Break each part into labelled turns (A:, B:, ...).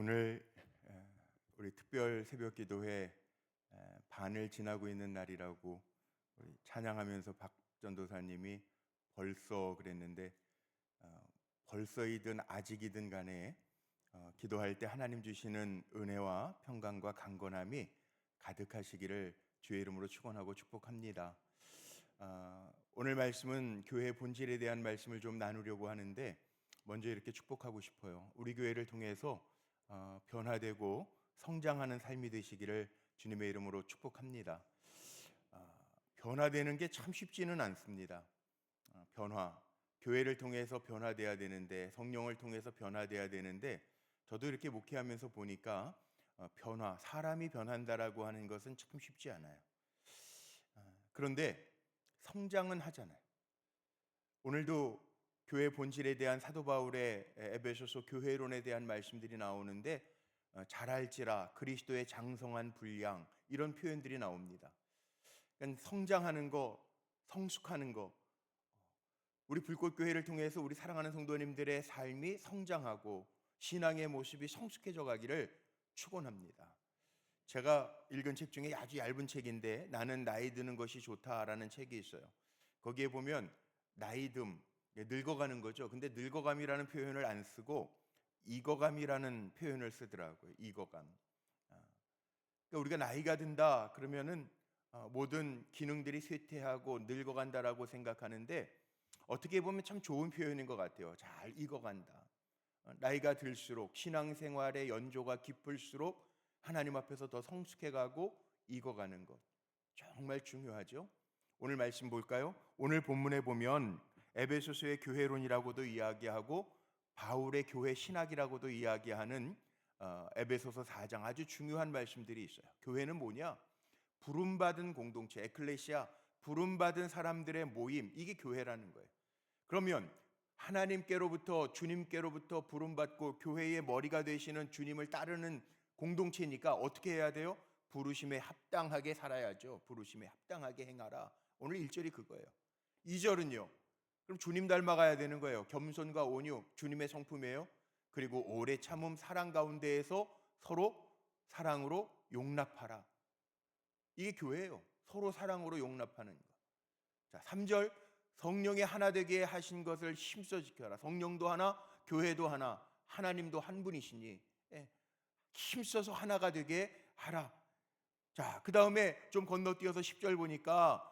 A: 오늘 우리 특별 새벽 기도회 반을 지나고 있는 날이라고 우리 찬양하면서 박 전도사님이 벌써 그랬는데, 벌써이든 아직이든 간에 기도할 때 하나님 주시는 은혜와 평강과 강건함이 가득하시기를 주의 이름으로 축원하고 축복합니다. 오늘 말씀은 교회 본질에 대한 말씀을 좀 나누려고 하는데, 먼저 이렇게 축복하고 싶어요. 우리 교회를 통해서 변화되고 성장하는 삶이 되시기를 주님의 이름으로 축복합니다. 변화되는 게 참 쉽지는 않습니다. 교회를 통해서 변화돼야 되는데, 성령을 통해서 변화돼야 되는데, 저도 이렇게 목회하면서 보니까 사람이 변한다라고 하는 것은 참 쉽지 않아요. 그런데 성장은 하잖아요. 오늘도 교회 본질에 대한 사도 바울의 에베소서 교회론에 대한 말씀들이 나오는데, 잘할지라, 그리스도의 장성한 분량, 이런 표현들이 나옵니다. 그러니까 성장하는 거, 성숙하는 거, 우리 불꽃교회를 통해서 우리 사랑하는 성도님들의 삶이 성장하고 신앙의 모습이 성숙해져 가기를 축원합니다. 제가 읽은 책 중에 아주 얇은 책인데, 나는 나이 드는 것이 좋다라는 책이 있어요. 거기에 보면 나이듦, 늙어가는 거죠. 근데 늙어감이라는 표현을 안 쓰고 익어감이라는 표현을 쓰더라고요. 익어감. 그러니까 우리가 나이가 든다 그러면은 모든 기능들이 쇠퇴하고 늙어간다라고 생각하는데, 어떻게 보면 참 좋은 표현인 것 같아요. 잘 익어간다. 나이가 들수록 신앙생활의 연조가 깊을수록 하나님 앞에서 더 성숙해가고 익어가는 것, 정말 중요하죠. 오늘 말씀 볼까요? 오늘 본문에 보면 에베소서의 교회론이라고도 이야기하고 바울의 교회 신학이라고도 이야기하는 에베소서 4장 아주 중요한 말씀들이 있어요. 교회는 뭐냐? 부름받은 공동체, 에클레시아, 부름받은 사람들의 모임, 이게 교회라는 거예요. 그러면 하나님께로부터, 주님께로부터 부름받고 교회의 머리가 되시는 주님을 따르는 공동체니까 어떻게 해야 돼요? 부르심에 합당하게 살아야죠. 부르심에 합당하게 행하라. 오늘 1절이 그거예요. 2절은요, 그럼 주님 닮아가야 되는 거예요. 겸손과 온유, 주님의 성품이에요. 그리고 오래 참음, 사랑 가운데에서 서로 사랑으로 용납하라. 이게 교회예요. 서로 사랑으로 용납하는 거. 자, 3절, 성령의 하나 되게 하신 것을 힘써 지켜라. 성령도 하나, 교회도 하나, 하나님도 한 분이시니 힘써서 하나가 되게 하라. 자, 그 다음에 좀 건너뛰어서 10절 보니까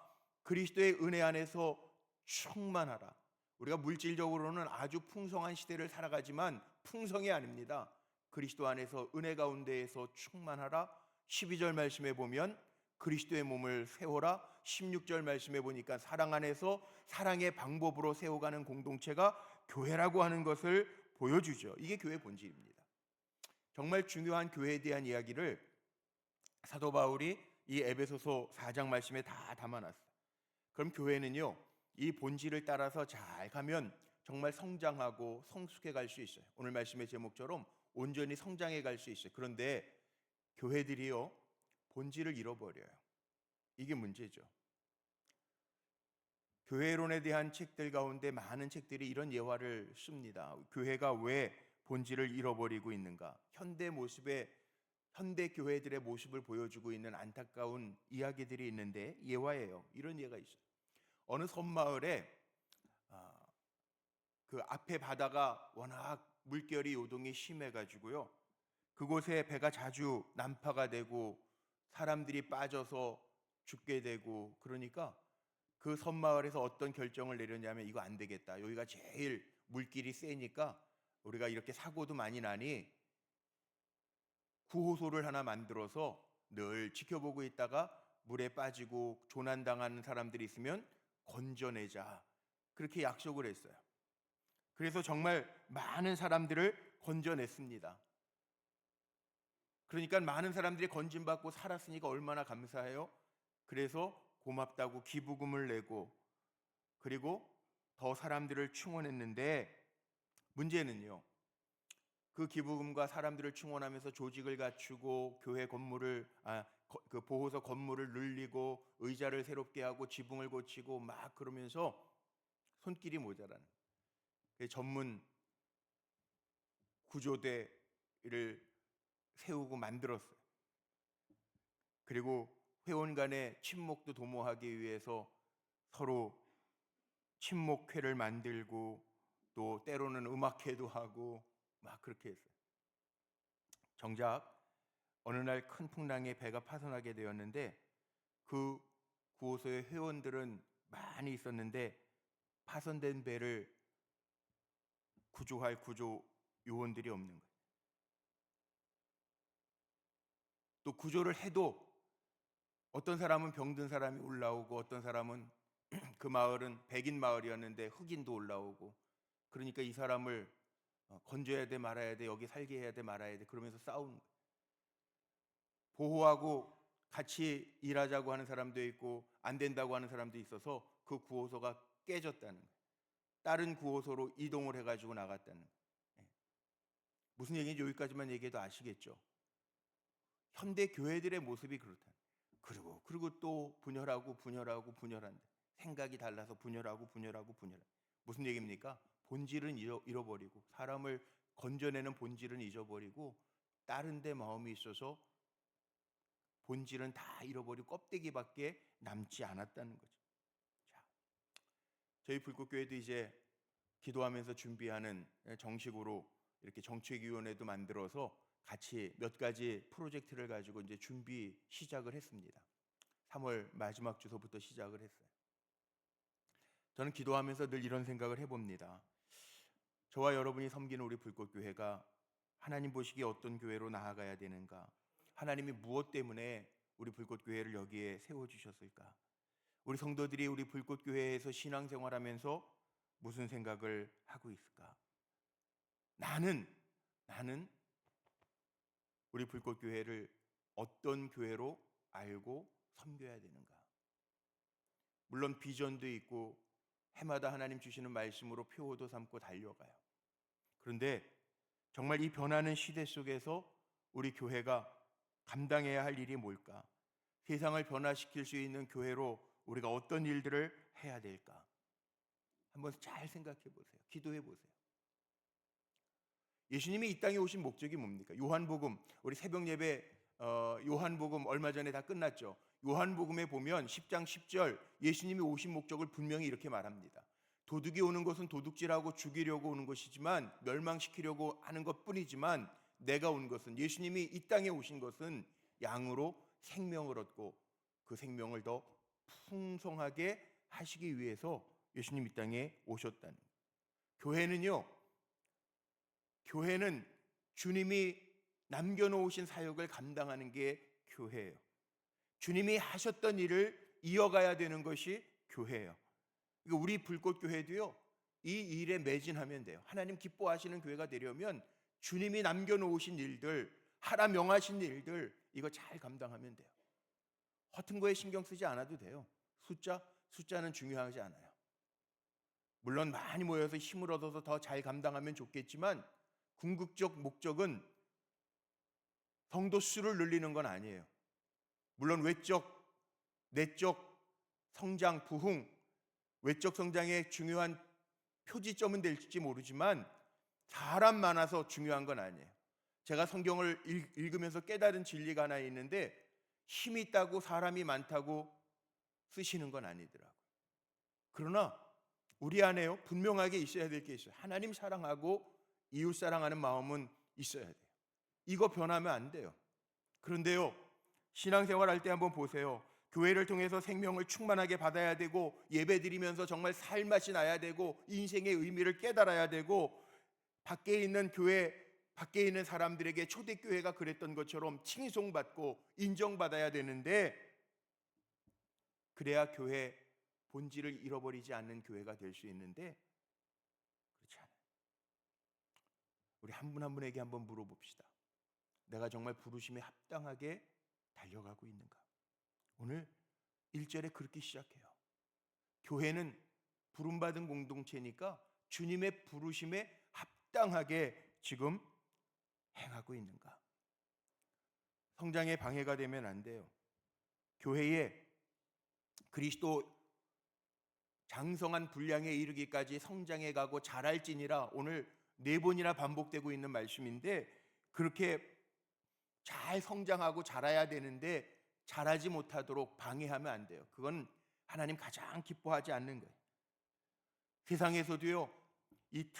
A: 그리스도의 은혜 안에서 충만하라. 우리가 물질적으로는 아주 풍성한 시대를 살아가지만 풍성이 아닙니다. 그리스도 안에서 은혜 가운데에서 충만하라. 12절 말씀에 보면 그리스도의 몸을 세워라. 16절 말씀에 보니까 사랑 안에서 사랑의 방법으로 세워가는 공동체가 교회라고 하는 것을 보여주죠. 이게 교회 본질입니다. 정말 중요한 교회에 대한 이야기를 사도 바울이 이 에베소서 4장 말씀에 다 담아놨어요. 그럼 교회는요, 이 본질을 따라서 잘 가면 정말 성장하고 성숙해 갈 수 있어요. 오늘 말씀의 제목처럼 온전히 성장해 갈 수 있어요. 그런데 교회들이요, 본질을 잃어버려요. 이게 문제죠. 교회론에 대한 책들 가운데 많은 책들이 이런 예화를 씁니다. 교회가 왜 본질을 잃어버리고 있는가? 현대 교회들의 모습을 보여주고 있는 안타까운 이야기들이 있는데, 예화예요. 이런 예가 있어요. 어느 섬마을에 그 앞에 바다가 워낙 물결이 요동이 심해가지고요, 그곳에 배가 자주 난파가 되고 사람들이 빠져서 죽게 되고, 그러니까 그 섬마을에서 어떤 결정을 내렸냐면, 이거 안 되겠다. 여기가 제일 물길이 세니까 우리가 이렇게 사고도 많이 나니 구호소를 하나 만들어서 늘 지켜보고 있다가 물에 빠지고 조난당하는 사람들이 있으면 건져내자. 그렇게 약속을 했어요. 그래서 정말 많은 사람들을 건져냈습니다. 그러니까 많은 사람들이 건진받고 살았으니까 얼마나 감사해요. 그래서 고맙다고 기부금을 내고, 그리고 더 사람들을 충원했는데, 문제는요, 그 기부금과 사람들을 충원하면서 조직을 갖추고 교회 건물을 그 보호소 건물을 늘리고 의자를 새롭게 하고 지붕을 고치고 막 그러면서 손길이 모자라는 전문 구조대를 세우고 만들었어요. 그리고 회원 간의 친목도 도모하기 위해서 서로 친목회를 만들고 또 때로는 음악회도 하고 막 그렇게 했어요. 정작 어느 날 큰 풍랑에 배가 파손하게 되었는데 그 구호소의 회원들은 많이 있었는데 파손된 배를 구조할 구조 요원들이 없는 거예요. 또 구조를 해도 어떤 사람은 병든 사람이 올라오고 어떤 사람은 그 마을은 백인 마을이었는데 흑인도 올라오고 그러니까 이 사람을 건져야 돼 말아야 돼 여기 살게 해야 돼 말아야 돼 그러면서 싸우는 거예요. 보호하고 같이 일하자고 하는 사람도 있고 안 된다고 하는 사람도 있어서 그 구호소가 깨졌다는 거예요. 다른 구호소로 이동을 해가지고 나갔다는 거예요. 무슨 얘기인지 여기까지만 얘기해도 아시겠죠? 현대 교회들의 모습이 그렇다. 그리고 또 분열한다. 생각이 달라서 분열하고. 무슨 얘기입니까? 본질은 잃어버리고 사람을 건져내는 본질은 잊어버리고 다른 데 마음이 있어서 본질은 다 잃어버리고 껍데기밖에 남지 않았다는 거죠. 자, 저희 불꽃교회도 이제 기도하면서 준비하는 정식으로 이렇게 정책위원회도 만들어서 같이 몇 가지 프로젝트를 가지고 이제 준비 시작을 했습니다. 3월 마지막 주소부터 시작을 했어요. 저는 기도하면서 늘 이런 생각을 해봅니다. 저와 여러분이 섬기는 우리 불꽃교회가 하나님 보시기에 어떤 교회로 나아가야 되는가? 하나님이 무엇 때문에 우리 불꽃교회를 여기에 세워주셨을까? 우리 성도들이 우리 불꽃교회에서 신앙생활하면서 무슨 생각을 하고 있을까? 나는 우리 불꽃교회를 어떤 교회로 알고 섬겨야 되는가? 물론 비전도 있고 해마다 하나님 주시는 말씀으로 표어도 삼고 달려가요. 그런데 정말 이 변하는 시대 속에서 우리 교회가 감당해야 할 일이 뭘까? 세상을 변화시킬 수 있는 교회로 우리가 어떤 일들을 해야 될까? 한번 잘 생각해 보세요. 기도해 보세요. 예수님이 이 땅에 오신 목적이 뭡니까? 요한복음, 우리 새벽 예배 요한복음 얼마 전에 다 끝났죠. 요한복음에 보면 10장 10절 예수님이 오신 목적을 분명히 이렇게 말합니다. 도둑이 오는 것은 도둑질하고 죽이려고 오는 것이지만 멸망시키려고 하는 것뿐이지만 내가 온 것은 예수님이 이 땅에 오신 것은 양으로 생명을 얻고 그 생명을 더 풍성하게 하시기 위해서 예수님 이 땅에 오셨다는 거예요. 교회는 주님이 남겨놓으신 사역을 감당하는 게 교회예요. 주님이 하셨던 일을 이어가야 되는 것이 교회예요. 우리 불꽃교회도요, 이 일에 매진하면 돼요. 하나님 기뻐하시는 교회가 되려면 주님이 남겨놓으신 일들, 하라 명하신 일들, 이거 잘 감당하면 돼요. 허튼 거에 신경 쓰지 않아도 돼요. 숫자는 중요하지 않아요. 물론 많이 모여서 힘을 얻어서 더 잘 감당하면 좋겠지만 궁극적 목적은 성도 수를 늘리는 건 아니에요. 물론 외적, 내적 성장, 부흥, 외적 성장의 중요한 표지점은 될지 모르지만 사람 많아서 중요한 건 아니에요. 제가 성경을 읽으면서 깨달은 진리가 하나 있는데 힘이 있다고 사람이 많다고 쓰시는 건 아니더라고요. 그러나 우리 안에요 분명하게 있어야 될 게 있어요. 하나님 사랑하고 이웃 사랑하는 마음은 있어야 돼요. 이거 변하면 안 돼요. 그런데요 신앙생활 할 때 한번 보세요. 교회를 통해서 생명을 충만하게 받아야 되고 예배드리면서 정말 살맛이 나야 되고 인생의 의미를 깨달아야 되고 밖에 있는 교회 밖에 있는 사람들에게 초대교회가 그랬던 것처럼 칭송받고 인정받아야 되는데 그래야 교회 본질을 잃어버리지 않는 교회가 될 수 있는데 그렇지 않아요. 우리 한 분 한 분에게 한번 물어봅시다. 내가 정말 부르심에 합당하게 달려가고 있는가? 오늘 1절에 그렇게 시작해요. 교회는 부름받은 공동체니까 주님의 부르심에 합당하게 지금 행하고 있는가? 성장에 방해가 되면 안 돼요. 교회에 그리스도 장성한 분량에 이르기까지 성장해 가고 자랄지니라 오늘 4번이나 반복되고 있는 말씀인데 그렇게 잘 성장하고 자라야 되는데 자라지 못하도록 방해하면 안 돼요. 그건 하나님 가장 기뻐하지 않는 거예요. 세상에서도요, 이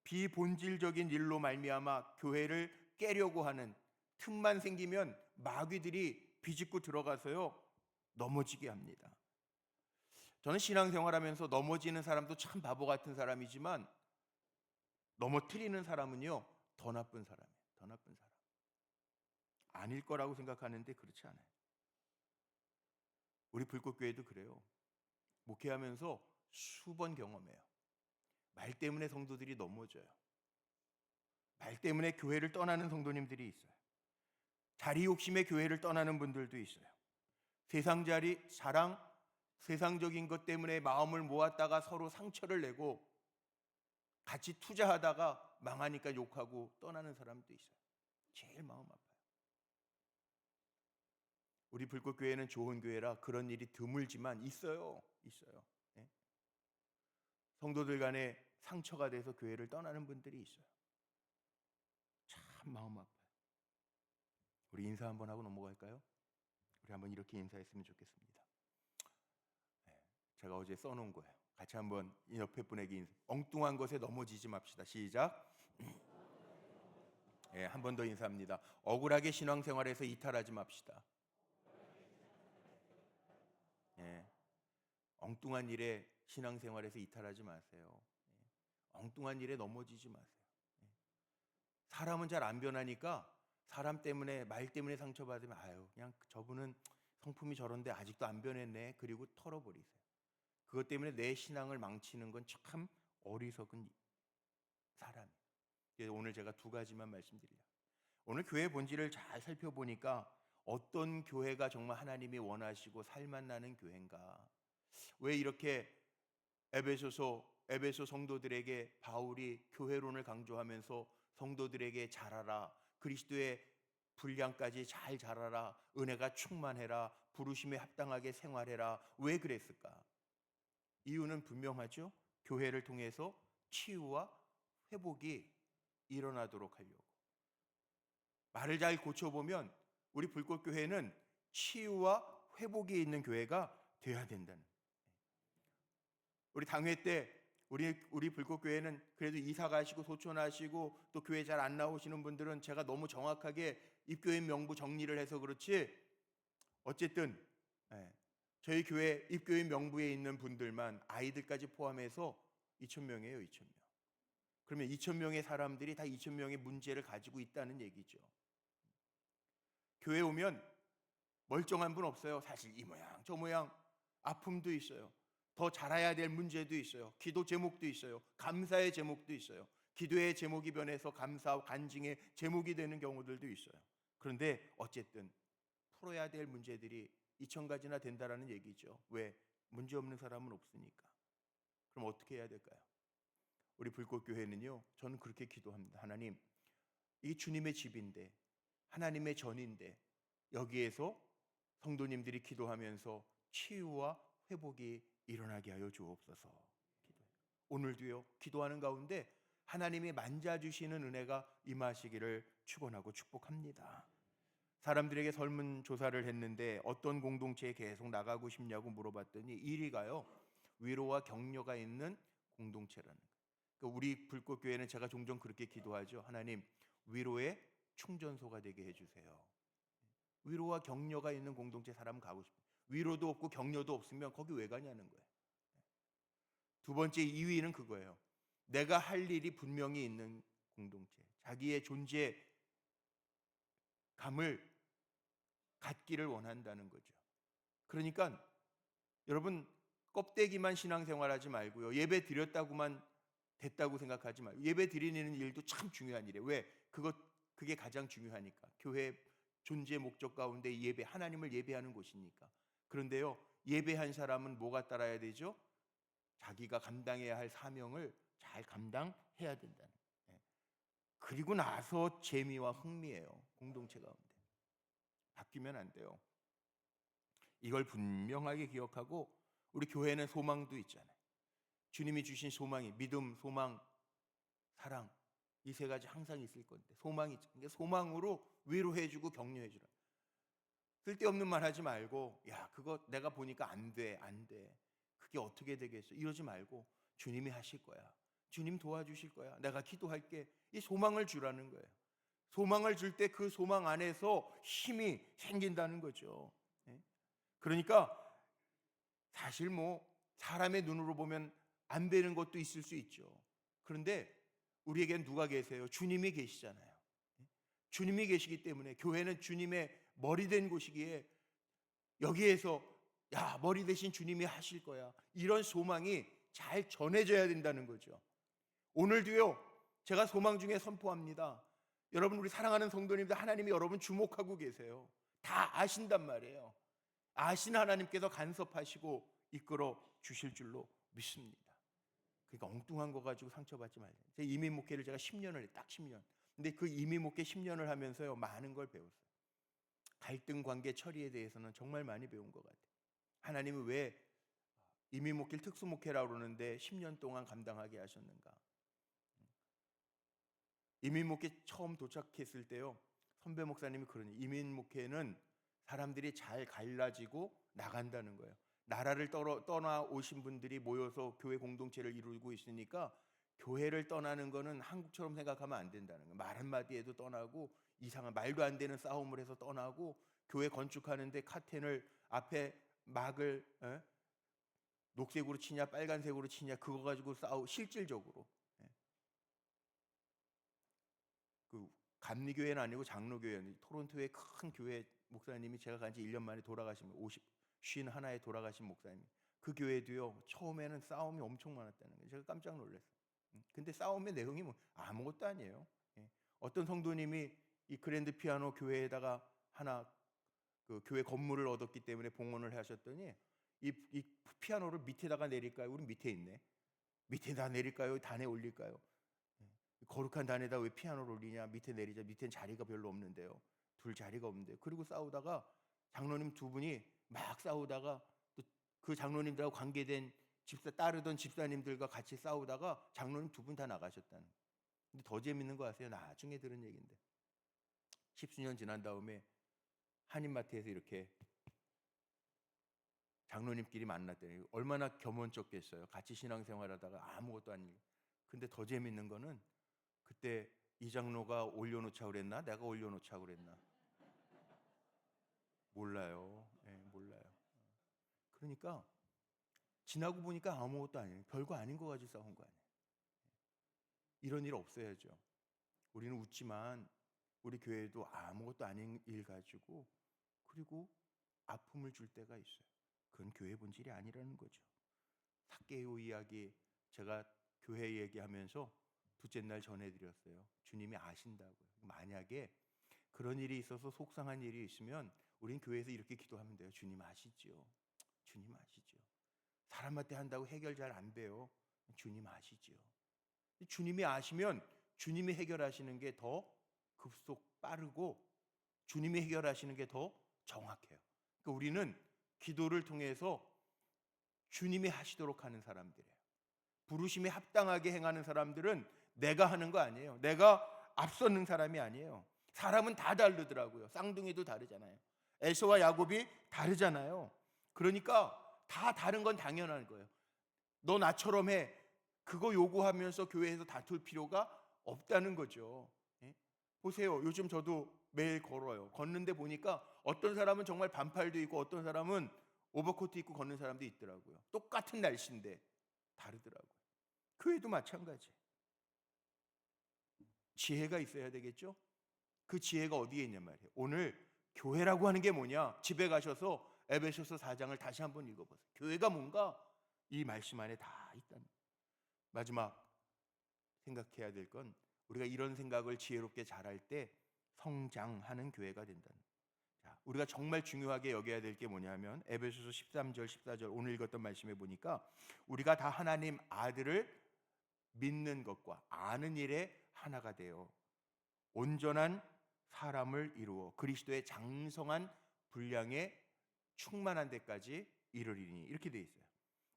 A: 비본질적인 일로 말미암아 교회를 깨려고 하는 틈만 생기면 마귀들이 비집고 들어가서요 넘어지게 합니다. 저는 신앙생활하면서 넘어지는 사람도 참 바보 같은 사람이지만 넘어뜨리는 사람은요 더 나쁜 사람이에요. 더 나쁜 사람. 아닐 거라고 생각하는데 그렇지 않아요. 우리 불꽃교회도 그래요. 목회하면서 수번 경험해요. 말 때문에 성도들이 넘어져요. 말 때문에 교회를 떠나는 성도님들이 있어요. 자리 욕심에 교회를 떠나는 분들도 있어요. 자랑, 세상적인 것 때문에 마음을 모았다가 서로 상처를 내고 같이 투자하다가 망하니까 욕하고 떠나는 사람도 있어요. 제일 마음 아파요. 우리 불꽃교회는 좋은 교회라 그런 일이 드물지만 있어요. 예? 성도들 간에 상처가 돼서 교회를 떠나는 분들이 있어요. 참 마음 아파요. 우리 인사 한번 하고 넘어갈까요? 우리 한번 이렇게 인사했으면 좋겠습니다. 제가 어제 써놓은 거예요. 같이 한번 옆에 분에게 인사. 엉뚱한 것에 넘어지지 맙시다. 시작. 한 번 더 인사합니다. 억울하게 신앙생활에서 이탈하지 맙시다. 엉뚱한 일에 신앙생활에서 이탈하지 마세요. 엉뚱한 일에 넘어지지 마세요. 사람은 잘 안 변하니까 사람 때문에 말 때문에 상처받으면 그냥 저분은 성품이 저런데 아직도 안 변했네. 그리고 털어버리세요. 그것 때문에 내 신앙을 망치는 건 참 어리석은 사람이에요. 그래서 오늘 제가 두 가지만 말씀드려요. 오늘 교회 본질을 잘 살펴보니까 어떤 교회가 정말 하나님이 원하시고 살만나는 교회인가? 왜 이렇게 에베소 성도들에게 바울이 교회론을 강조하면서 성도들에게 잘하라, 그리스도의 분량까지 잘 자라라, 은혜가 충만해라, 부르심에 합당하게 생활해라. 왜 그랬을까? 이유는 분명하죠. 교회를 통해서 치유와 회복이 일어나도록 하려고. 말을 잘 고쳐보면 우리 불꽃교회는 치유와 회복이 있는 교회가 되어야 된다는. 우리 당회 때 우리 불꽃교회는 그래도 이사 가시고 소천하시고 또 교회 잘 안 나오시는 분들은 제가 너무 정확하게 입교인 명부 정리를 해서 그렇지 어쨌든 저희 교회 입교인 명부에 있는 분들만 아이들까지 포함해서 2,000명이에요. 2,000명. 그러면 2,000명의 사람들이 다 2,000명의 문제를 가지고 있다는 얘기죠. 교회 오면 멀쩡한 분 없어요. 사실 이 모양 저 모양 아픔도 있어요. 더 잘해야 될 문제도 있어요. 기도 제목도 있어요. 감사의 제목도 있어요. 기도의 제목이 변해서 감사와 간증의 제목이 되는 경우들도 있어요. 그런데 어쨌든 풀어야 될 문제들이 2,000가지나 된다라는 얘기죠. 왜? 문제 없는 사람은 없으니까. 그럼 어떻게 해야 될까요? 우리 불꽃교회는요, 저는 그렇게 기도합니다. 하나님, 이 주님의 집인데 하나님의 전인데 여기에서 성도님들이 기도하면서 치유와 회복이 일어나게 하여 주옵소서. 오늘도요, 기도하는 가운데 하나님이 만져주시는 은혜가 임하시기를 축원하고 축복합니다. 사람들에게 설문조사를 했는데 어떤 공동체에 계속 나가고 싶냐고 물어봤더니 1위가요, 위로와 격려가 있는 공동체라는 거예요. 그러니까 우리 불꽃교회는 제가 종종 그렇게 기도하죠. 하나님, 위로의 충전소가 되게 해주세요. 위로와 격려가 있는 공동체 사람 가고 싶어요. 위로도 없고 격려도 없으면 거기 왜 가냐는 거예요. 두 번째 2위는 그거예요. 내가 할 일이 분명히 있는 공동체, 자기의 존재감을 갖기를 원한다는 거죠. 그러니까 여러분 껍데기만 신앙생활하지 말고요. 예배 드렸다고만 됐다고 생각하지 말고 예배 드리는 일도 참 중요한 일이에요. 왜? 그게 가장 중요하니까. 교회 존재 목적 가운데 예배, 하나님을 예배하는 곳이니까. 그런데요, 예배한 사람은 뭐가 따라야 되죠? 자기가 감당해야 할 사명을 잘 감당해야 된다는. 그리고 나서 재미와 흥미예요. 공동체 가운데. 바뀌면 안 돼요. 이걸 분명하게 기억하고 우리 교회는 소망도 있잖아요. 주님이 주신 소망이 믿음, 소망, 사랑, 이 세 가지 항상 있을 건데 소망이 있죠. 그러니까 소망으로 위로해주고 격려해주라. 쓸데없는 말 하지 말고 야 그거 내가 보니까 안 돼. 그게 어떻게 되겠어. 이러지 말고 주님이 하실 거야. 주님 도와주실 거야. 내가 기도할게. 이 소망을 주라는 거예요. 소망을 줄 때 그 소망 안에서 힘이 생긴다는 거죠. 그러니까 사실 뭐 사람의 눈으로 보면 안 되는 것도 있을 수 있죠. 그런데 우리에겐 누가 계세요? 주님이 계시잖아요. 주님이 계시기 때문에 교회는 주님의 머리 된 곳이기에 여기에서 야 머리 대신 주님이 하실 거야. 이런 소망이 잘 전해져야 된다는 거죠. 오늘도요 제가 소망 중에 선포합니다. 여러분 우리 사랑하는 성도님들 하나님이 여러분 주목하고 계세요. 다 아신단 말이에요. 아신 하나님께서 간섭하시고 이끌어 주실 줄로 믿습니다. 그러니까 엉뚱한 거 가지고 상처받지 말자. 제 이민 목회를 제가 10년을 딱 10년. 근데 그 이민 목회 10년을 하면서요 많은 걸 배웠어요. 갈등 관계 처리에 대해서는 정말 많이 배운 것 같아요. 하나님은 왜 이민 목회를 특수 목회라고 그러는데 10년 동안 감당하게 하셨는가? 이민 목회 처음 도착했을 때요 선배 목사님이 그러니 이민 목회는 사람들이 잘 갈라지고 나간다는 거예요. 나라를 떠나 오신 분들이 모여서 교회 공동체를 이루고 있으니까 교회를 떠나는 거는 한국처럼 생각하면 안 된다는 거예요. 말 한마디에도 떠나고 이상한 말도 안 되는 싸움을 해서 떠나고 교회 건축하는데 카텐을 앞에 막을 녹색으로 치냐 빨간색으로 치냐 그거 가지고 싸우 실질적으로 그 감리교회는 아니고 장로교회는 토론토의 큰 교회 목사님이 제가 간지 1년 만에 돌아가시면 51에 돌아가신 목사님. 그 교회도요 처음에는 싸움이 엄청 많았다는 거예요. 제가 깜짝 놀랐어요. 근데 싸움의 내용이 뭐 아무것도 아니에요. 어떤 성도님이 이 그랜드 피아노 교회에다가 하나 그 교회 건물을 얻었기 때문에 봉헌을 하셨더니 이 피아노를 밑에다가 내릴까요? 우리 밑에 있네. 밑에다 내릴까요? 단에 올릴까요? 거룩한 단에다 왜 피아노를 올리냐? 밑에 내리자. 밑엔 자리가 별로 없는데요. 둘 자리가 없는데요. 그리고 싸우다가 장로님 두 분이 막 싸우다가 또 그 장로님들하고 관계된 따르던 집사님들과 같이 싸우다가 장로님 두 분 다 나가셨다는. 근데 더 재밌는 거 아세요? 나중에 들은 얘기인데 10수년 지난 다음에 한인마트에서 이렇게 장로님끼리 만났더니 얼마나 겸언쩍겠어요. 같이 신앙생활하다가 아무것도 아니고. 근데 더 재밌는 거는 그때 이 장로가 올려놓자 그랬나? 내가 올려놓자 그랬나? 몰라요. 몰라요. 그러니까 지나고 보니까 아무것도 아니에요. 별거 아닌 거 가지고 싸운 거 아니에요. 이런 일 없어야죠. 우리는 웃지만 우리 교회도 아무것도 아닌 일 가지고 그리고 아픔을 줄 때가 있어요. 그건 교회 본질이 아니라는 거죠. 삭개오 이야기 제가 교회 얘기하면서 둘째 날 전해드렸어요. 주님이 아신다고요. 만약에 그런 일이 있어서 속상한 일이 있으면 우린 교회에서 이렇게 기도하면 돼요. 주님 아시죠? 주님 아시죠? 사람한테 한다고 해결 잘 안 돼요. 주님 아시죠? 주님이 아시면 주님이 해결하시는 게 더 급속 빠르고 주님이 해결하시는 게 더 정확해요. 그러니까 우리는 기도를 통해서 주님이 하시도록 하는 사람들이에요. 부르심에 합당하게 행하는 사람들은 내가 하는 거 아니에요. 내가 앞서는 사람이 아니에요. 사람은 다 다르더라고요. 쌍둥이도 다르잖아요. 에서와 야곱이 다르잖아요. 그러니까 다 다른 건 당연한 거예요. 너 나처럼 해. 그거 요구하면서 교회에서 다툴 필요가 없다는 거죠. 보세요. 요즘 저도 매일 걸어요. 걷는데 보니까 어떤 사람은 정말 반팔도 입고 어떤 사람은 오버코트 입고 걷는 사람도 있더라고요. 똑같은 날씨인데 다르더라고요. 교회도 마찬가지. 지혜가 있어야 되겠죠? 그 지혜가 어디에 있냐 말이에요. 오늘 교회라고 하는 게 뭐냐? 집에 가셔서 에베소서 4장을 다시 한번 읽어보세요. 교회가 뭔가 이 말씀 안에 다 있다는 거예요. 마지막 생각해야 될 건 우리가 이런 생각을 지혜롭게 잘할 때 성장하는 교회가 된다는 거예요. 자, 우리가 정말 중요하게 여겨야 될 게 뭐냐면 에베소서 13절 14절 오늘 읽었던 말씀에 보니까 우리가 다 하나님 아들을 믿는 것과 아는 일에 하나가 되어 온전한 사람을 이루어 그리스도의 장성한 분량에 충만한 데까지 이르리니 이렇게 돼 있어요.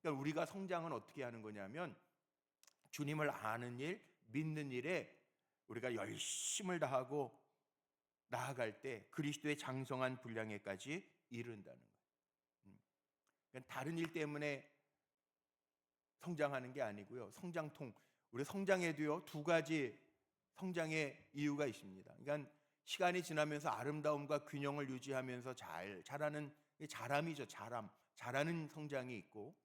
A: 그러니까 우리가 성장은 어떻게 하는 거냐면 주님을 아는 일, 믿는 일에 우리가 열심을 다하고 나아갈 때 그리스도의 장성한 분량에까지 이른다는 거예요. 그러니까 다른 일 때문에 성장하는 게 아니고요. 성장통, 우리 성장에도요, 두 가지 성장의 이유가 있습니다. 그러니까 시간이 지나면서 아름다움과 균형을 유지하면서 자라는 자람이죠. 자라는 성장이 있고,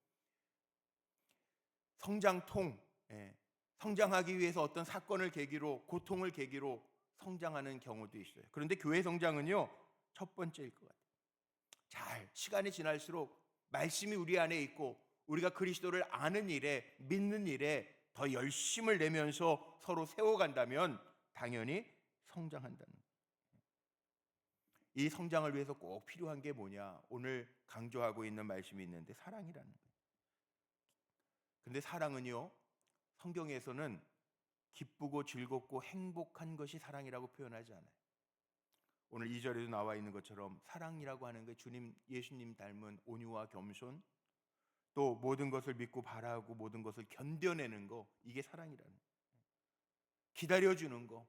A: 성장통, 성장하기 위해서 어떤 사건을 계기로, 고통을 계기로 성장하는 경우도 있어요. 그런데 교회 성장은요, 첫 번째일 것 같아요. 시간이 지날수록 말씀이 우리 안에 있고 우리가 그리스도를 아는 일에, 믿는 일에 더 열심을 내면서 서로 세워간다면 당연히 성장한다는 거예요. 이 성장을 위해서 꼭 필요한 게 뭐냐? 오늘 강조하고 있는 말씀이 있는데 사랑이라는 거예요. 근데 사랑은요, 성경에서는 기쁘고 즐겁고 행복한 것이 사랑이라고 표현하지 않아요. 오늘 2절에도 나와 있는 것처럼 사랑이라고 하는 게 예수님 닮은 온유와 겸손, 또 모든 것을 믿고 바라고 모든 것을 견뎌내는 거, 이게 사랑이라는 거예요. 기다려주는 거,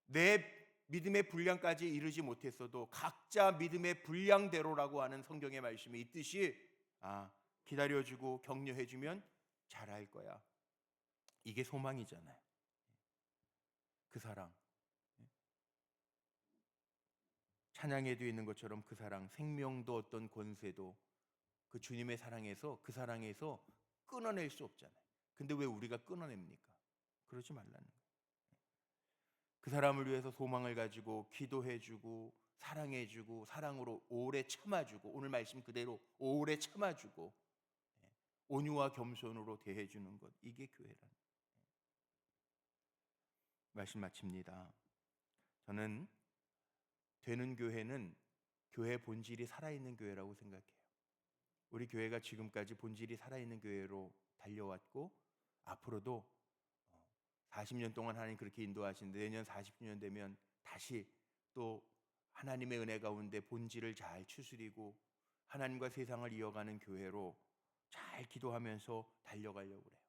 A: 내 믿음의 분량까지 이르지 못했어도 각자 믿음의 분량대로라고 하는 성경의 말씀이 있듯이 기다려주고 격려해주면 잘할 거야. 이게 소망이잖아요. 그 사랑, 찬양에도 있는 것처럼 그 사랑, 생명도 어떤 권세도 그 주님의 사랑에서, 그 사랑에서 끊어낼 수 없잖아요. 근데 왜 우리가 끊어냅니까? 그러지 말라는 거예요. 그 사람을 위해서 소망을 가지고 기도해주고 사랑해주고 사랑으로 오래 참아주고, 오늘 말씀 그대로 오래 참아주고 온유와 겸손으로 대해주는 것, 이게 교회란 말씀 마칩니다. 저는 되는 교회는 교회 본질이 살아있는 교회라고 생각해요. 우리 교회가 지금까지 본질이 살아있는 교회로 달려왔고 앞으로도 40년 동안 하나님 그렇게 인도하시는데 내년 40주년 되면 다시 또 하나님의 은혜 가운데 본질을 잘 추스리고 하나님과 세상을 이어가는 교회로 잘 기도하면서 달려가려고 그래요.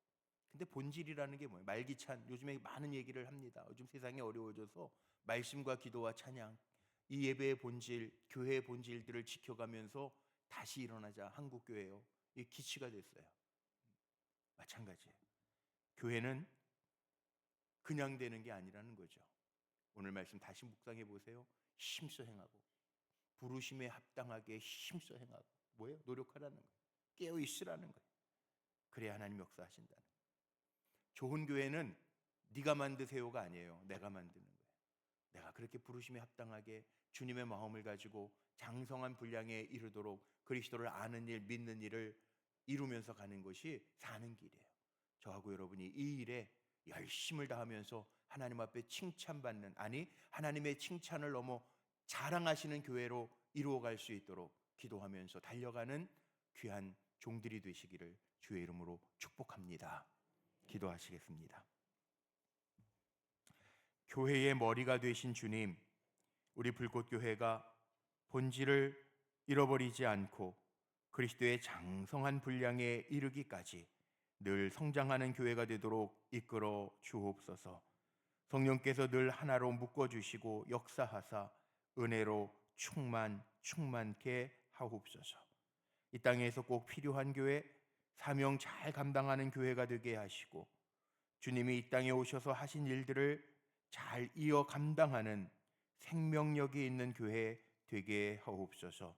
A: 근데 본질이라는 게 뭐예요? 말기찬, 요즘에 많은 얘기를 합니다. 요즘 세상이 어려워져서 말씀과 기도와 찬양, 이 예배의 본질, 교회의 본질들을 지켜가면서 다시 일어나자. 한국교회요, 이 기치가 됐어요. 마찬가지예요. 교회는 그냥 되는 게 아니라는 거죠. 오늘 말씀 다시 묵상해 보세요. 힘써 행하고 부르심에 합당하게 힘써 행하고, 뭐예요? 노력하라는 거예요. 깨어 있으라는 거예요. 그래야 하나님 역사하신다는 거예요. 좋은 교회는 네가 만드세요가 아니에요. 내가 만드는 거예요. 내가 그렇게 부르심에 합당하게 주님의 마음을 가지고 장성한 분량에 이르도록 그리스도를 아는 일, 믿는 일을 이루면서 가는 것이 사는 길이에요. 저하고 여러분이 이 일에 열심을 다하면서 하나님 앞에 칭찬받는, 아니 하나님의 칭찬을 넘어 자랑하시는 교회로 이루어갈 수 있도록 기도하면서 달려가는 귀한 종들이 되시기를 주의 이름으로 축복합니다. 기도하시겠습니다. 교회의 머리가 되신 주님, 우리 불꽃교회가 본질을 잃어버리지 않고 그리스도의 장성한 분량에 이르기까지 늘 성장하는 교회가 되도록 이끌어 주옵소서. 성령께서 늘 하나로 묶어주시고 역사하사 은혜로 충만케 하옵소서. 이 땅에서 꼭 필요한 교회, 사명 잘 감당하는 교회가 되게 하시고 주님이 이 땅에 오셔서 하신 일들을 잘 이어 감당하는 생명력이 있는 교회 되게 하옵소서.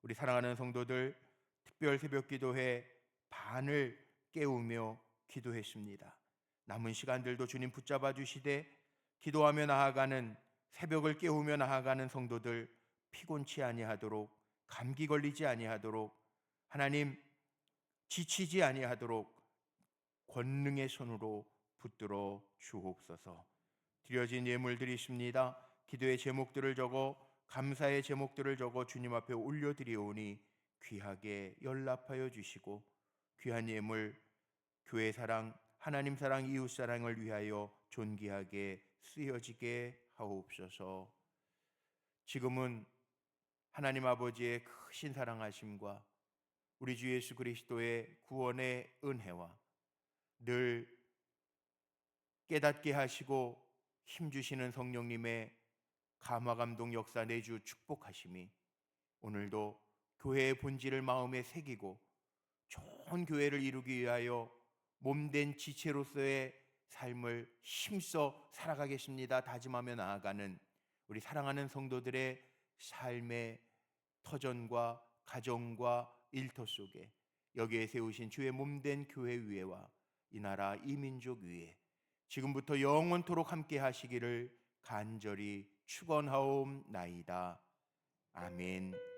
A: 우리 사랑하는 성도들, 특별 새벽 기도회 반을 깨우며 기도했습니다. 남은 시간들도 주님 붙잡아 주시되 기도하며 나아가는, 새벽을 깨우며 나아가는 성도들 피곤치 아니하도록, 감기 걸리지 아니하도록, 하나님 지치지 아니하도록 권능의 손으로 붙들어 주옵소서. 드려진 예물들이 있습니다. 기도의 제목들을 적어, 감사의 제목들을 적어 주님 앞에 올려드리오니 귀하게 연락하여 주시고 귀한 예물, 교회 사랑, 하나님 사랑, 이웃 사랑을 위하여 존귀하게 쓰여지게 하옵소서. 지금은 하나님 아버지의 크신 사랑하심과 우리 주 예수 그리스도의 구원의 은혜와 늘 깨닫게 하시고 힘주시는 성령님의 감화감동 역사 내주 축복하심이 오늘도 교회의 본질을 마음에 새기고 좋은 교회를 이루기 위하여 몸된 지체로서의 삶을 힘써 살아가겠습니다 다짐하며 나아가는 우리 사랑하는 성도들의 삶의 터전과 가정과 일터 속에 여기에 세우신 주의 몸된 교회 위에와 이 나라 이 민족 위에 지금부터 영원토록 함께 하시기를 간절히 축원하옵나이다. 아멘.